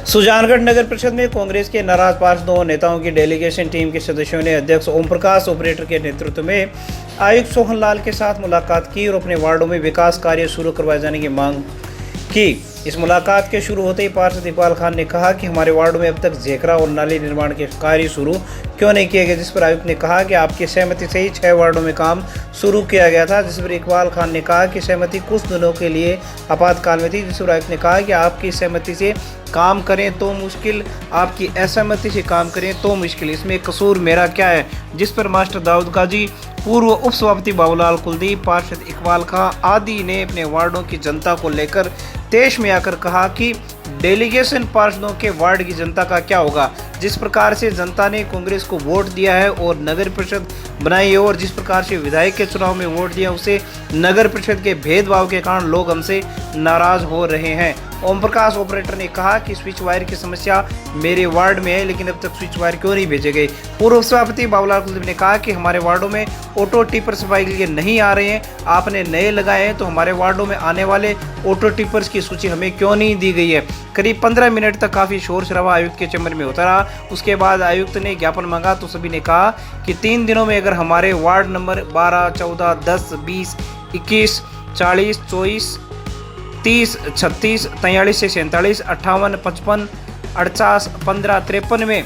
सुजानगढ़ नगर परिषद में कांग्रेस के नाराज पार्षदों और नेताओं की डेलीगेशन टीम के सदस्यों ने अध्यक्ष ओम प्रकाश ऑपरेटर के नेतृत्व में आयुक्त सोहन लाल के साथ मुलाकात की और अपने वार्डों में विकास कार्य शुरू करवाए जाने की मांग की। इस मुलाकात के शुरू होते ही पार्षद इकबाल खान ने कहा कि हमारे वार्डों में अब तक झेकरा और नाली निर्माण के कार्य शुरू क्यों नहीं किए गए, जिस पर आयुक्त ने कहा कि आपकी सहमति से ही 6 वार्डों में काम शुरू किया गया था। जिस पर इकबाल खान ने कहा कि सहमति कुछ दिनों के लिए आपातकाल में थी। जिस पर आयुक्त ने कहा कि आपकी सहमति से काम करें तो मुश्किल, आपकी असहमति से काम करें तो मुश्किल, इसमें कसूर मेरा क्या है। जिस पर मास्टर दाऊद गाजी, पूर्व उपसभापति बाबूलाल कुलदीप, पार्षद इकबाल खां आदि ने अपने वार्डों की जनता को लेकर तेश में आकर कहा कि डेलीगेशन पार्षदों के वार्ड की जनता का क्या होगा। जिस प्रकार से जनता ने कांग्रेस को वोट दिया है और नगर परिषद बनाई है और जिस प्रकार से विधायक के चुनाव में वोट दिया, उसे नगर परिषद के भेदभाव के कारण लोग हमसे नाराज हो रहे हैं। ओम प्रकाश ऑपरेटर ने कहा कि स्विच वायर की समस्या मेरे वार्ड में है, लेकिन अब तक स्विच वायर क्यों नहीं भेजे गए। पूर्व सभापति बाबूलाल कुलदीप ने कहा कि हमारे वार्डों में ऑटो टिपर सफाई के लिए नहीं आ रहे हैं, आपने नए लगाए हैं, तो हमारे वार्डों में आने वाले ऑटो टिपर्स की सूची हमें क्यों नहीं दी गई है। करीब 15 मिनट तक काफ़ी शोर शराबा आयुक्त के चैम्बर में होता रहा। उसके बाद आयुक्त ने ज्ञापन मांगा तो सभी ने कहा कि 3 दिनों में अगर हमारे वार्ड नंबर 12, 14, 10, 20, 21, 40, 24, 30, 36, 43 से 47, 58, 55, 48, 15, 53 में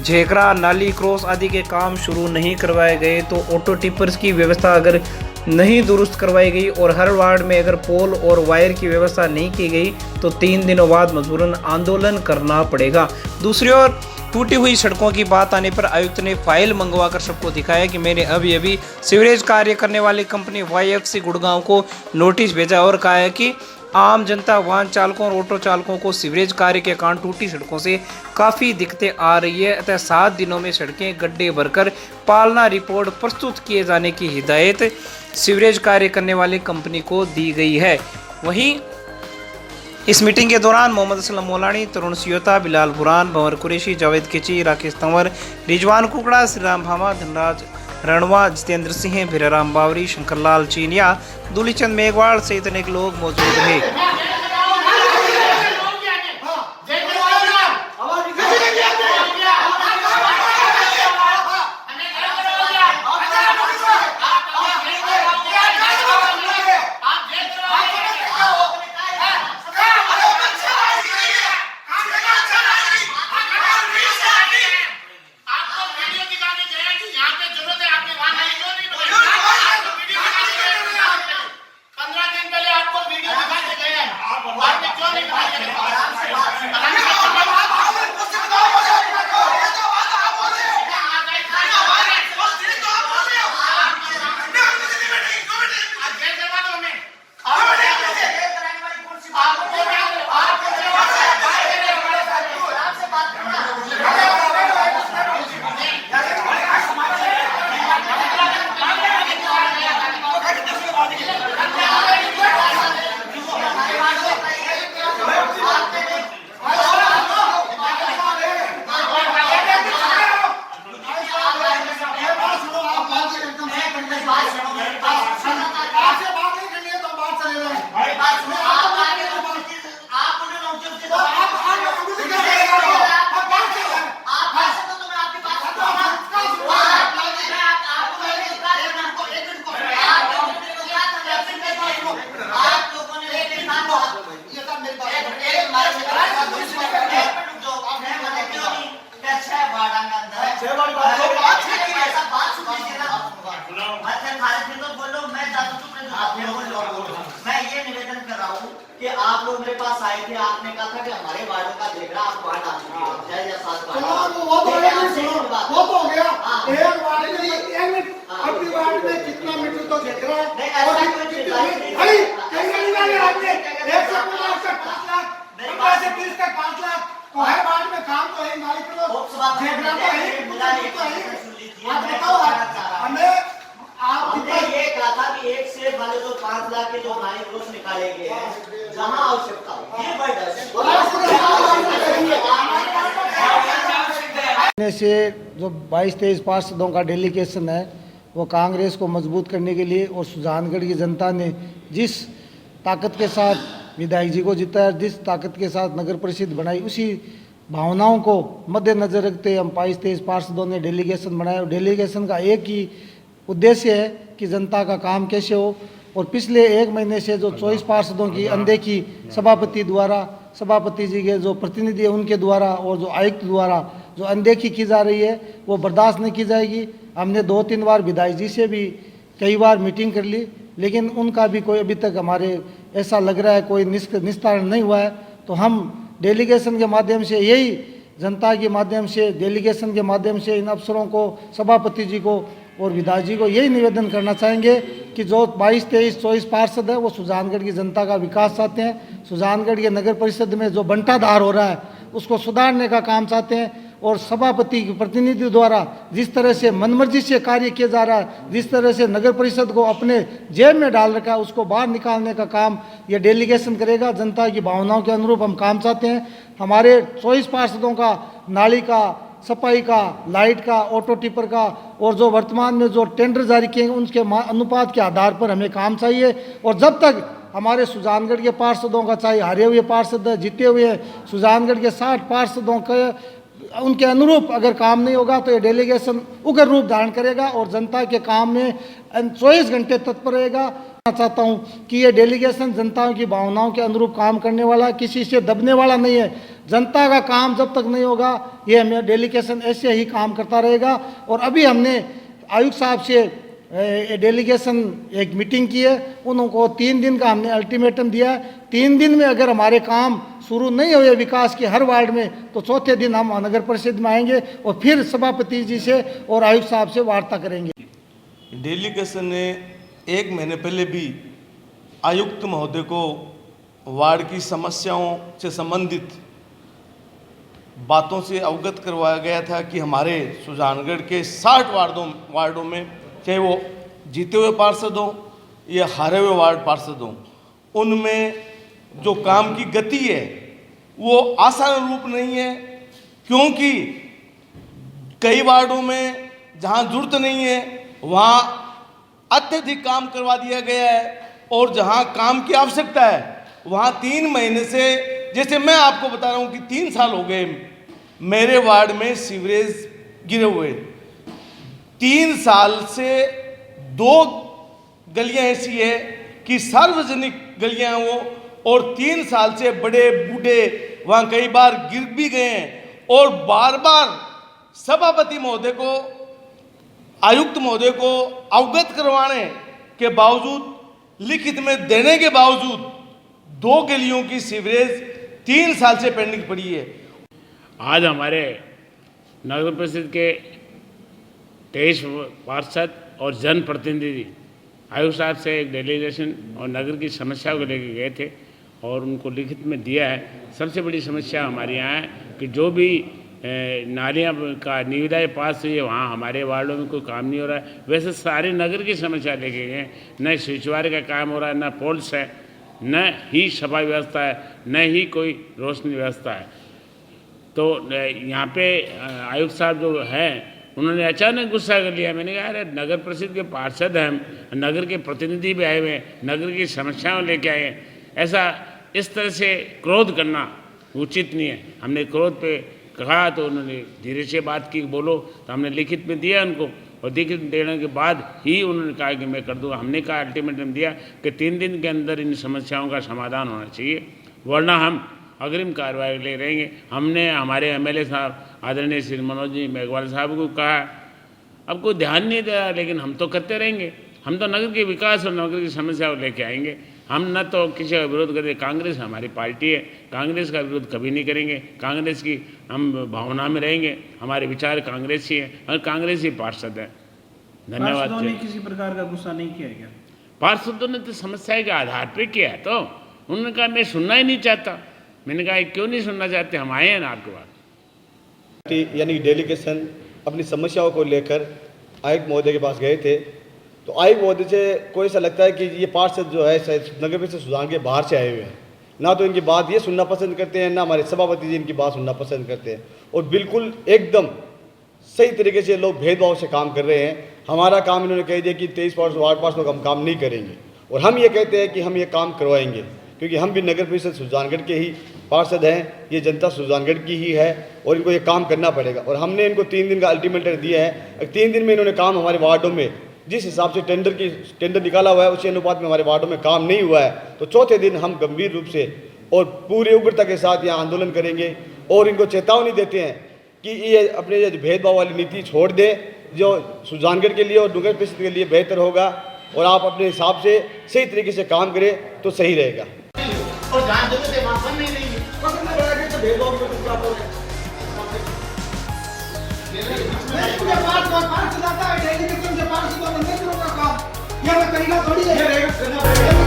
झेकरा, नाली, क्रॉस आदि के काम शुरू नहीं करवाए गए, तो ऑटो टिपर्स की व्यवस्था अगर नहीं दुरुस्त करवाई गई और हर वार्ड में अगर पोल और वायर की व्यवस्था नहीं की गई तो 3 दिनों बाद मजबूरन आंदोलन करना पड़ेगा। दूसरी ओर टूटी हुई सड़कों की बात आने पर आयुक्त ने फाइल मंगवाकर सबको दिखाया कि मैंने अभी सीवरेज कार्य करने वाली कंपनी YFC गुड़गांव को नोटिस भेजा और कहा है कि आम जनता, वाहन चालकों और ऑटो चालकों को सीवरेज कार्य के कारण टूटी सड़कों से काफ़ी दिक्कतें आ रही है। अतः 7 दिनों में सड़कें गड्ढे भरकर पालना रिपोर्ट प्रस्तुत किए जाने की हिदायत सीवरेज कार्य करने वाली कंपनी को दी गई है। वहीं इस मीटिंग के दौरान मोहम्मद असलम मौलानी, तरुण सियोता, बिलाल बुरान, भंवर कुरैशी, जावेद किची, राकेश तंवर, रिजवान कुकड़ा, श्रीराम भामा, धनराज रणवा, जितेंद्र सिंह, भीराराम बावरी, शंकरलाल चीनिया, दूलीचंद मेघवाल सहित अनेक लोग मौजूद रहे। मैं ये निवेदन कर रहा हूँ कि आप लोग मेरे पास आए थे, आपने कहा था कि हमारे वार्डों का झेकरा आप वहाँ डाल चुके हो, 6 या 7 बार। वो तो हो गया। एक वार्ड में 1 मिनट, अपनी वार्ड में कितना मीटर तो झेकरा है? नहीं, ऐसा कोई चीज नहीं। कैसे निकाले आपने? 150 से 5 लाख, 15 से 30 तक 5 लाख, तो हर वार्ड में काम तो है, मालिक को झेकरा तो है। आप बताओ, हमें आपने ये कहा था कि एक से वाले जो 5 लाख के जो हमारे रोज निकाले गए हैं, जहां आवश्यकता हो, ये बढ़ से जो 22-23 पार्षदों का डेलीगेशन है, वो कांग्रेस को मजबूत करने के लिए और सुजानगढ़ की जनता ने जिस ताकत के साथ विधायक जी को जिताया, जिस ताकत के साथ नगर परिषद बनाई, उसी भावनाओं को मद्देनजर रखते हम 22-23 पार्षदों ने डेलीगेशन बनाया। डेलीगेशन का एक ही उद्देश्य है कि जनता का काम कैसे हो। और पिछले 1 महीने से जो 24 पार्षदों की अनदेखी सभापति द्वारा, सभापति जी के जो प्रतिनिधि है उनके द्वारा और जो आयुक्त द्वारा जो अनदेखी की जा रही है, वो बर्दाश्त नहीं की जाएगी। हमने 2-3 बार विधायक जी से भी कई बार मीटिंग कर ली, लेकिन उनका भी कोई अभी तक हमारे ऐसा लग रहा है कोई निस्तारण नहीं हुआ है। तो हम डेलीगेशन के माध्यम से, यही जनता के माध्यम से, डेलीगेशन के माध्यम से इन अफसरों को, सभापति जी को और विधायक जी को यही निवेदन करना चाहेंगे कि जो 22-23-24 पार्षद है वो सुजानगढ़ की जनता का विकास चाहते हैं। सुजानगढ़ के नगर परिषद में जो बंटाधार हो रहा है उसको सुधारने का काम चाहते हैं। और सभापति के प्रतिनिधि द्वारा जिस तरह से मनमर्जी से कार्य किया जा रहा है, जिस तरह से नगर परिषद को अपने जेब में डाल रखा है, उसको बाहर निकालने का काम ये डेलीगेशन करेगा। जनता की भावनाओं के अनुरूप हम काम चाहते हैं। हमारे 24 पार्षदों का नाली का, सफाई का, लाइट का, ऑटो टिपर का और जो वर्तमान में जो टेंडर जारी किए उनके अनुपात के आधार पर हमें काम चाहिए। और जब तक हमारे सुजानगढ़ के पार्षदों का, चाहे हारे हुए पार्षद है, जीते हुए सुजानगढ़ के 60 पार्षदों के उनके अनुरूप अगर काम नहीं होगा तो ये डेलीगेशन उग्र रूप धारण करेगा और जनता के काम में 24 घंटे तत्पर रहेगा। मैं चाहता हूँ कि ये डेलीगेशन जनता की भावनाओं के अनुरूप काम करने वाला, किसी से दबने वाला नहीं है। जनता का काम जब तक नहीं होगा ये हमें डेलीगेशन ऐसे ही काम करता रहेगा। और अभी हमने आयुक्त साहब से डेलीगेशन एक मीटिंग की है, उनको 3 दिन का हमने अल्टीमेटम दिया है। 3 दिन में अगर हमारे काम शुरू नहीं हुए विकास के हर वार्ड में, तो चौथे दिन हम नगर परिषद में आएंगे और फिर सभापति जी से और आयुक्त साहब से वार्ता करेंगे। डेलीगेशन ने 1 महीने पहले भी आयुक्त महोदय को वार्ड की समस्याओं से संबंधित बातों से अवगत करवाया गया था कि हमारे सुजानगढ़ के 60 वार्डों में, चाहे वो जीते हुए पार्षद हों या हारे हुए वार्ड पार्षद हों, उनमें जो काम की गति है वो आसान रूप नहीं है। क्योंकि कई वार्डों में जहां जरूरत नहीं है वहां अत्यधिक काम करवा दिया गया है, और जहां काम की आवश्यकता है वहां 3 महीने से, जैसे मैं आपको बता रहा हूं कि 3 साल हो गए मेरे वार्ड में सीवरेज गिरे हुए। 3 साल से 2 गलियां ऐसी है कि सार्वजनिक गलियां वो, और 3 साल से बड़े बूढ़े वहां कई बार गिर भी गए हैं। और बार बार सभापति महोदय को, आयुक्त महोदय को अवगत करवाने के बावजूद, लिखित में देने के बावजूद 2 गलियों की सीवरेज 3 साल से पेंडिंग पड़ी है। आज हमारे नगर परिषद के 23 पार्षद और जनप्रतिनिधि आयुक्त साहब से एक डेलीगेशन और नगर की समस्याओं को लेकर गए थे और उनको लिखित में दिया है। सबसे बड़ी समस्या हमारे यहाँ है कि जो भी नालियाँ का निविदाएँ पास हुई है वहाँ हमारे वार्डों में कोई काम नहीं हो रहा है। वैसे सारे नगर की समस्या लेके गए, न स्विचवारे का काम हो रहा है, न पोल्स है, न ही सफाई व्यवस्था है, न ही कोई रोशनी व्यवस्था है। तो यहाँ पे आयुक्त साहब जो हैं उन्होंने अचानक गुस्सा कर लिया। मैंने कहा अरे नगर परिषद के पार्षद हैं हम, नगर के प्रतिनिधि भी आए हुए हैं, नगर की समस्याओं लेके आए हैं, ऐसा इस तरह से क्रोध करना उचित नहीं है। हमने क्रोध पे कहा तो उन्होंने धीरे से बात की, बोलो, तो हमने लिखित में दिया उनको, और लिखित देने के बाद ही उन्होंने कहा कि मैं कर दूँगा। हमने कहा अल्टीमेटम दिया कि 3 दिन के अंदर इन समस्याओं का समाधान होना चाहिए, वरना हम अग्रिम कार्रवाई ले रहेंगे। हमने हमारे एमएलए साहब आदरणीय श्री मनोज जी मेघवाल साहब को कहा, अब कोई ध्यान नहीं दे रहा, लेकिन हम तो करते रहेंगे। हम तो नगर के विकास और नगर की समस्या को लेके आएंगे। हम न तो किसी का विरोध करते, कांग्रेस हमारी पार्टी है, कांग्रेस का विरोध कभी नहीं करेंगे, कांग्रेस की हम भावना में रहेंगे, हमारे विचार कांग्रेस ही है और कांग्रेस ही पार्षद है। धन्यवाद। पार्षदों ने किसी प्रकार का गुस्सा नहीं किया क्या? पार्षदों ने तो समस्या के आधार पर किया है, तो उन्होंने कहा मैं सुनना ही नहीं चाहता। मैंने कहा क्यों नहीं सुनना चाहते, हम आए हैं ना आपके पास। यानी डेलीगेशन अपनी समस्याओं को लेकर आयुक्त महोदय के पास गए थे, तो आयुक्त महोदय से कोई ऐसा लगता है कि ये पार्षद जो है नगर परिषद सुजान के बाहर से आए हुए हैं, ना तो इनकी बात ये सुनना पसंद करते हैं, ना हमारे सभापति जी इनकी बात सुनना पसंद करते हैं, और बिल्कुल एकदम सही तरीके से लोग भेदभाव से काम कर रहे हैं। हमारा काम इन्होंने कह दिया कि 23 वार्ड पार्षदों का हम काम नहीं करेंगे, और हम ये कहते हैं कि हम ये काम करवाएंगे। क्योंकि हम भी नगर परिषद सुजानगढ़ के ही पार्षद हैं, ये जनता सुजानगढ़ की ही है और इनको ये काम करना पड़ेगा। और हमने इनको 3 दिन का अल्टीमेटम दिया है। 3 दिन में इन्होंने काम हमारे वार्डों में जिस हिसाब से टेंडर निकाला हुआ है उसी अनुपात में हमारे वार्डों में काम नहीं हुआ है, तो चौथे दिन हम गंभीर रूप से और पूरी उग्रता के साथ यहाँ आंदोलन करेंगे और इनको चेतावनी देते हैं कि ये अपने ये भेदभाव वाली नीति छोड़ दें, जो सुजानगढ़ के लिए और नगर परिषद के लिए बेहतर होगा, और आप अपने हिसाब से सही तरीके से काम करें तो सही रहेगा। और जहाँ जगह से वहाँ बन नहीं रही है। पार्षद आता है, डेलीगेशन से पार्षद और मंत्रियों का काम, ये करेगा थोड़ी है।